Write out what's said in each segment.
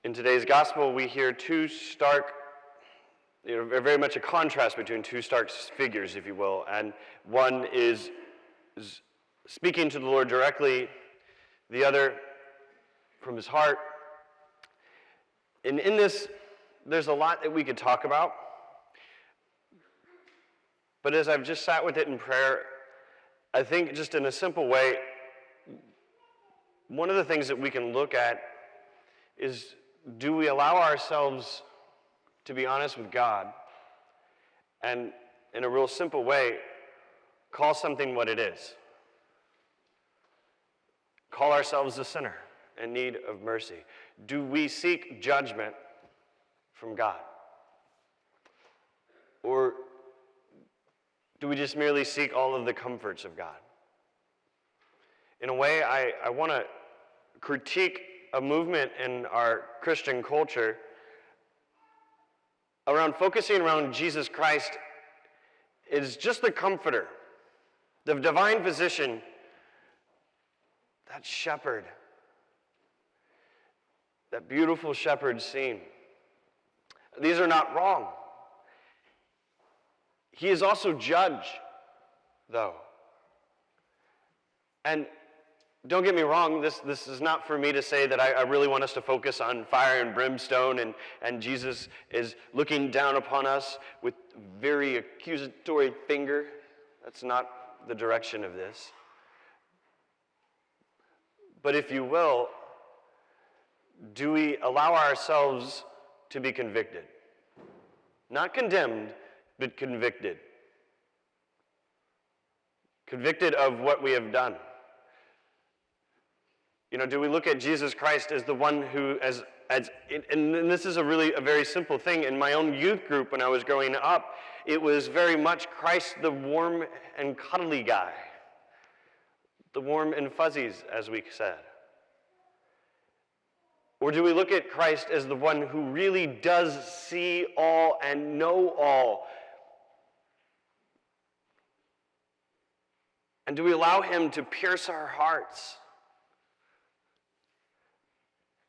In today's gospel, we hear two stark, very much a contrast between two stark figures, if you will. And one is speaking to the Lord directly, the other from his heart. And in this, there's a lot that we could talk about. But as I've just sat with it in prayer, I think just in a simple way, one of the things that we can look at is, do we allow ourselves to be honest with God and, in a real simple way, call something what it is? Call ourselves a sinner in need of mercy. Do we seek judgment from God? Or do we just merely seek all of the comforts of God? In a way, I want to critique a movement in our Christian culture around focusing around Jesus Christ is just the comforter, the divine physician, that shepherd, that beautiful shepherd scene. These are not wrong. He is also judge, though. And don't get me wrong, this is not for me to say that I really want us to focus on fire and brimstone and Jesus is looking down upon us with very accusatory finger. That's not the direction of this. But if you will, do we allow ourselves to be convicted? Not condemned, but convicted. Convicted of what we have done. Do we look at Jesus Christ as the one who, and this is a very simple thing. In my own youth group when I was growing up, it was very much Christ, the warm and cuddly guy. The warm and fuzzies, as we said. Or do we look at Christ as the one who really does see all and know all? And do we allow him to pierce our hearts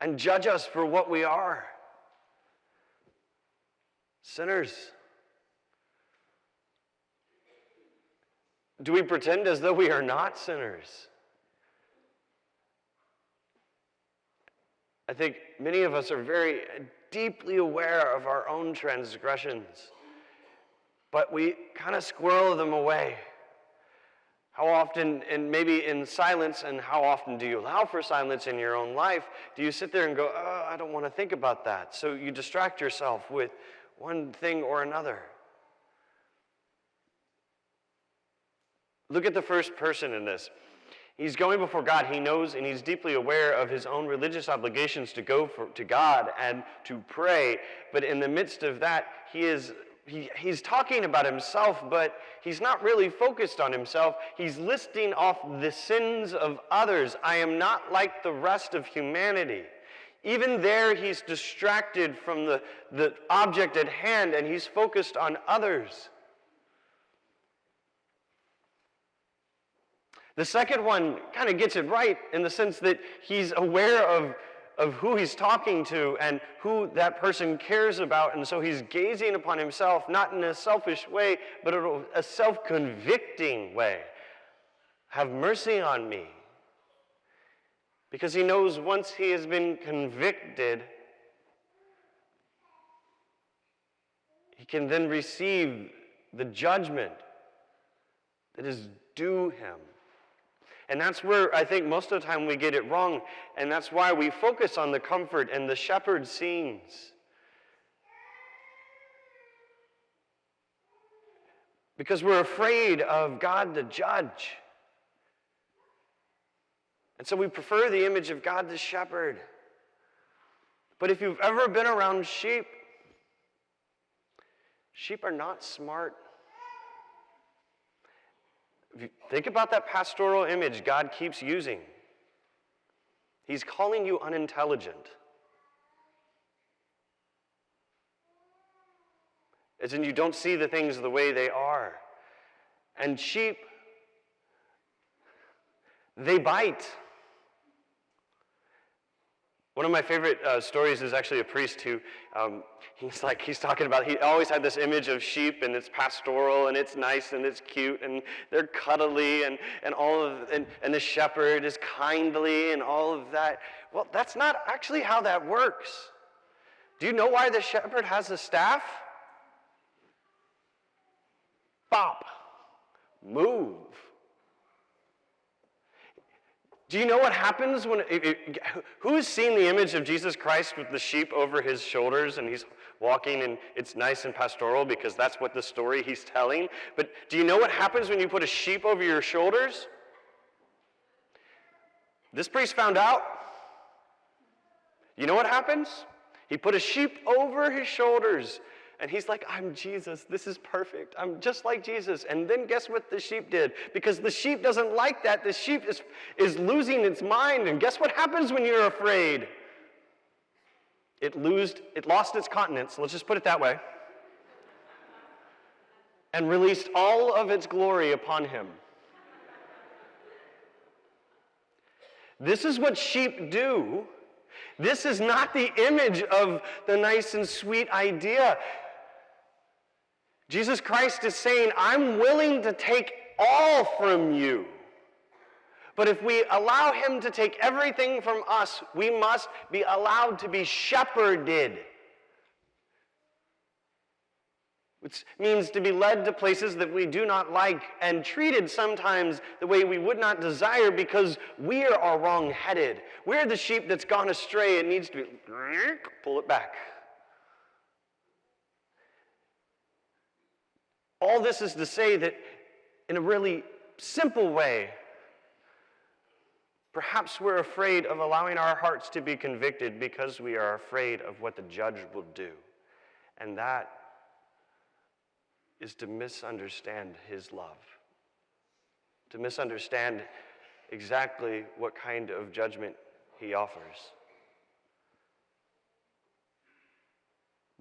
and judge us for what we are? Sinners. Do we pretend as though we are not sinners? I think many of us are very deeply aware of our own transgressions, but we kind of squirrel them away. How often, and maybe in silence, and how often do you allow for silence in your own life? Do you sit there and go, oh, I don't want to think about that? So you distract yourself with one thing or another. Look at the first person in this. He's going before God. He knows and he's deeply aware of his own religious obligations to go to God and to pray. But in the midst of that, he's talking about himself, but he's not really focused on himself. He's listing off the sins of others. I am not like the rest of humanity. Even there, he's distracted from the object at hand, and he's focused on others. The second one kind of gets it right in the sense that he's aware of who he's talking to and who that person cares about, and so he's gazing upon himself, not in a selfish way, but in a self-convicting way. Have mercy on me. Because he knows once he has been convicted, he can then receive the judgment that is due him. And that's where I think most of the time we get it wrong, and that's why we focus on the comfort and the shepherd scenes. Because we're afraid of God the judge. And so we prefer the image of God the shepherd. But if you've ever been around sheep, sheep are not smart. If you think about that pastoral image God keeps using, he's calling you unintelligent. As in you don't see the things the way they are. And sheep, they bite. One of my favorite stories is actually a priest who, he's talking about, he always had this image of sheep, and it's pastoral, and it's nice, and it's cute, and they're cuddly, and the shepherd is kindly, and all of that. Well, that's not actually how that works. Do you know why the shepherd has a staff? Bop. Move. Do you know what happens when, who's seen the image of Jesus Christ with the sheep over his shoulders and he's walking and it's nice and pastoral because that's what the story he's telling? But do you know what happens when you put a sheep over your shoulders? This priest found out. You know what happens? He put a sheep over his shoulders. And he's like, I'm Jesus. This is perfect. I'm just like Jesus. And then guess what the sheep did? Because the sheep doesn't like that. The sheep is losing its mind. And guess what happens when you're afraid? It lost its continence. Let's just put it that way. And released all of its glory upon him. This is what sheep do. This is not the image of the nice and sweet idea. Jesus Christ is saying, I'm willing to take all from you. But if we allow him to take everything from us, we must be allowed to be shepherded. Which means to be led to places that we do not like and treated sometimes the way we would not desire because we are wrong-headed. We're the sheep that's gone astray and needs to be, pull it back. All this is to say that in a really simple way, perhaps we're afraid of allowing our hearts to be convicted because we are afraid of what the judge will do. And that is to misunderstand his love, to misunderstand exactly what kind of judgment he offers.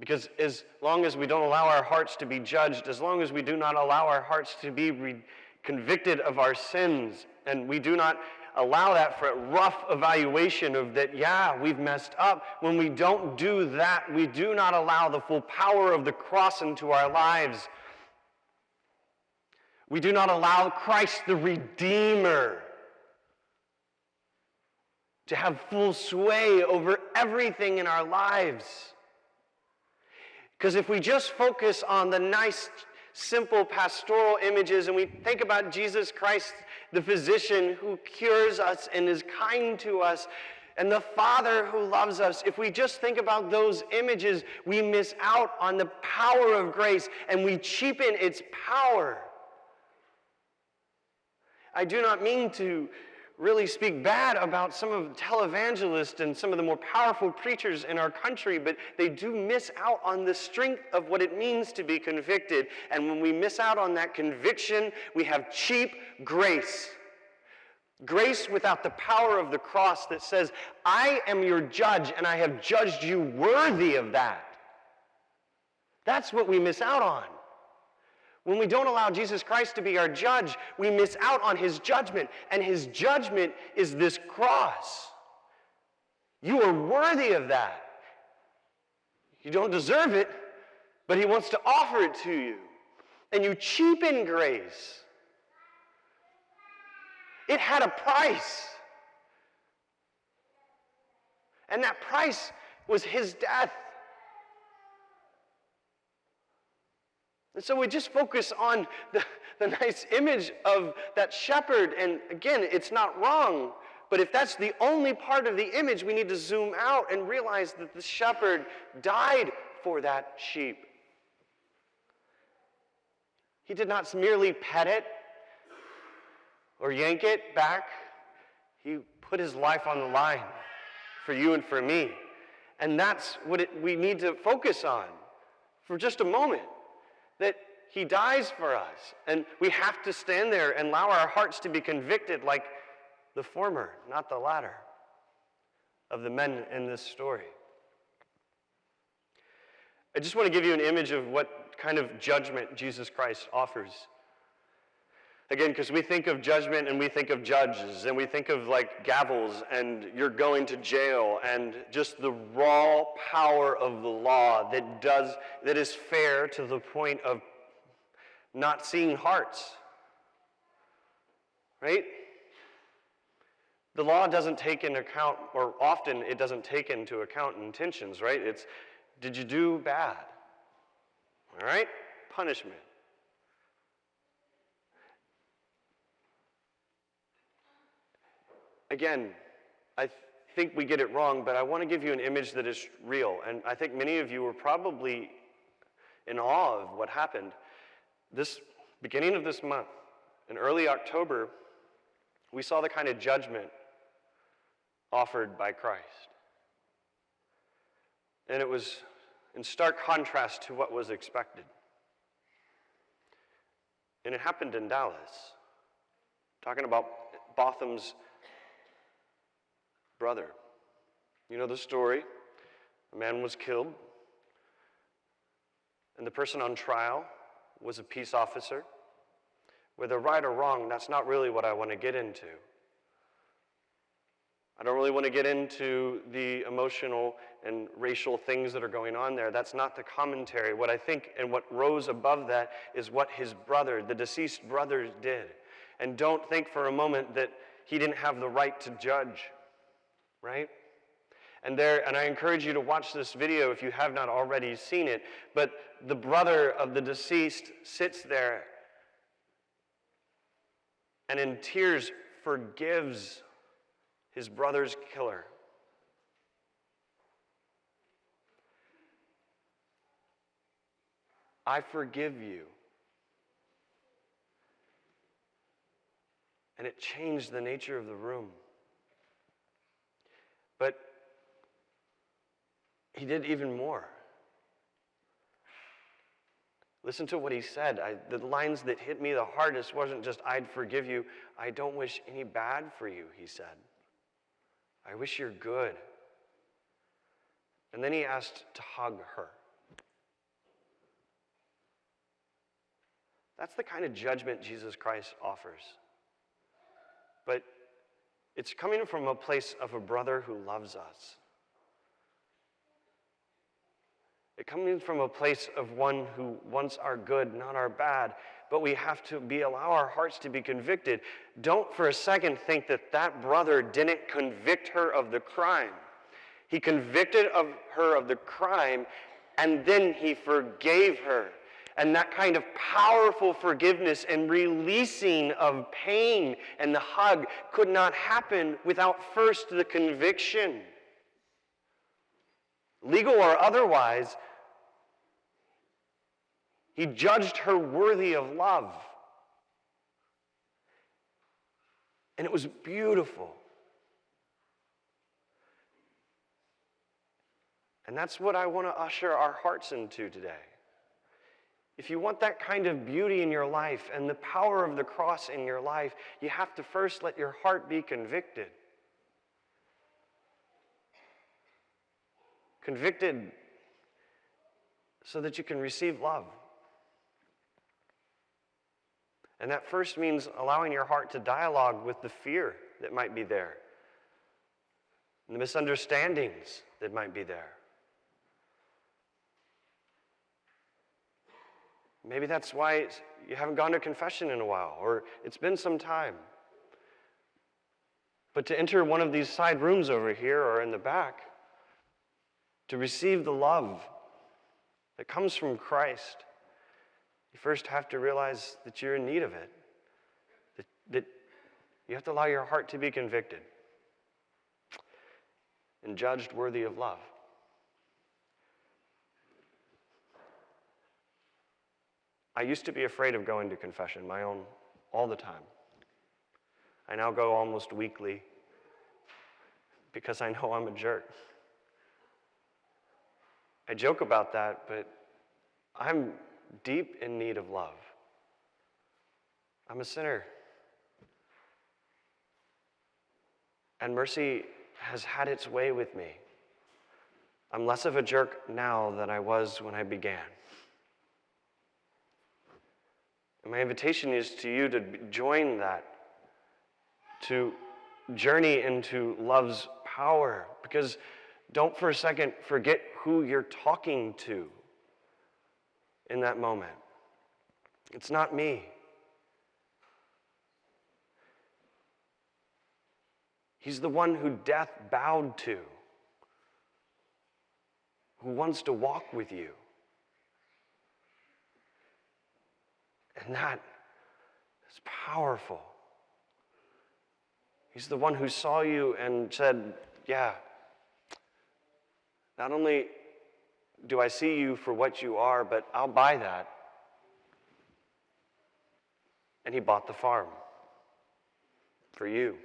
Because as long as we don't allow our hearts to be judged, as long as we do not allow our hearts to be convicted of our sins, and we do not allow that for a rough evaluation of that, yeah, we've messed up. When we don't do that, we do not allow the full power of the cross into our lives. We do not allow Christ the Redeemer to have full sway over everything in our lives. Because if we just focus on the nice, simple pastoral images and we think about Jesus Christ, the physician who cures us and is kind to us, and the Father who loves us, if we just think about those images, we miss out on the power of grace and we cheapen its power. I do not mean to really speak bad about some of the televangelists and some of the more powerful preachers in our country, but they do miss out on the strength of what it means to be convicted. And when we miss out on that conviction, we have cheap grace. Grace without the power of the cross that says, I am your judge and I have judged you worthy of that. That's what we miss out on. When we don't allow Jesus Christ to be our judge, we miss out on his judgment. And his judgment is this cross. You are worthy of that. You don't deserve it, but he wants to offer it to you. And you cheapen grace. It had a price. And that price was his death. And so we just focus on the nice image of that shepherd. And again, it's not wrong. But if that's the only part of the image, we need to zoom out and realize that the shepherd died for that sheep. He did not merely pet it or yank it back. He put his life on the line for you and for me. And that's what we need to focus on for just a moment. That he dies for us, and we have to stand there and allow our hearts to be convicted like the former, not the latter, of the men in this story. I just want to give you an image of what kind of judgment Jesus Christ offers. Again, because we think of judgment and we think of judges and we think of like gavels and you're going to jail and just the raw power of the law that is fair to the point of not seeing hearts. Right? The law doesn't take into account, or often it doesn't take into account intentions, right? It's, did you do bad? All right? Punishment. Again, I think we get it wrong, but I want to give you an image that is real. And I think many of you were probably in awe of what happened. This beginning of this month, in early October, we saw the kind of judgment offered by Christ. And it was in stark contrast to what was expected. And it happened in Dallas. Talking about Botham's brother. You know the story. A man was killed, and the person on trial was a peace officer. Whether right or wrong, that's not really what I want to get into. I don't really want to get into the emotional and racial things that are going on there. That's not the commentary. What I think and what rose above that is what his brother, the deceased brother, did. And don't think for a moment that he didn't have the right to judge. Right? And I encourage you to watch this video if you have not already seen it, but the brother of the deceased sits there and in tears forgives his brother's killer. I forgive you. And it changed the nature of the room. But he did even more. Listen to what he said. The lines that hit me the hardest wasn't just, I'd forgive you. I don't wish any bad for you, he said. I wish you're good. And then he asked to hug her. That's the kind of judgment Jesus Christ offers. But it's coming from a place of a brother who loves us. It's coming from a place of one who wants our good, not our bad. But we have to allow our hearts to be convicted. Don't for a second think that that brother didn't convict her of the crime. He convicted her of the crime, and then he forgave her. And that kind of powerful forgiveness and releasing of pain and the hug could not happen without first the conviction. Legal or otherwise, he judged her worthy of love. And it was beautiful. And that's what I want to usher our hearts into today. If you want that kind of beauty in your life and the power of the cross in your life, you have to first let your heart be convicted. Convicted so that you can receive love. And that first means allowing your heart to dialogue with the fear that might be there, and the misunderstandings that might be there. Maybe that's why you haven't gone to confession in a while, or it's been some time. But to enter one of these side rooms over here or in the back, to receive the love that comes from Christ, you first have to realize that you're in need of it, that you have to allow your heart to be convicted and judged worthy of love. I used to be afraid of going to confession, my own, all the time. I now go almost weekly because I know I'm a jerk. I joke about that, but I'm deep in need of love. I'm a sinner. And mercy has had its way with me. I'm less of a jerk now than I was when I began. And my invitation is to you to join that, to journey into love's power. Because don't for a second forget who you're talking to in that moment. It's not me. He's the one who death bowed to, who wants to walk with you. And that is powerful. He's the one who saw you and said, yeah, not only do I see you for what you are, but I'll buy that. And he bought the farm for you.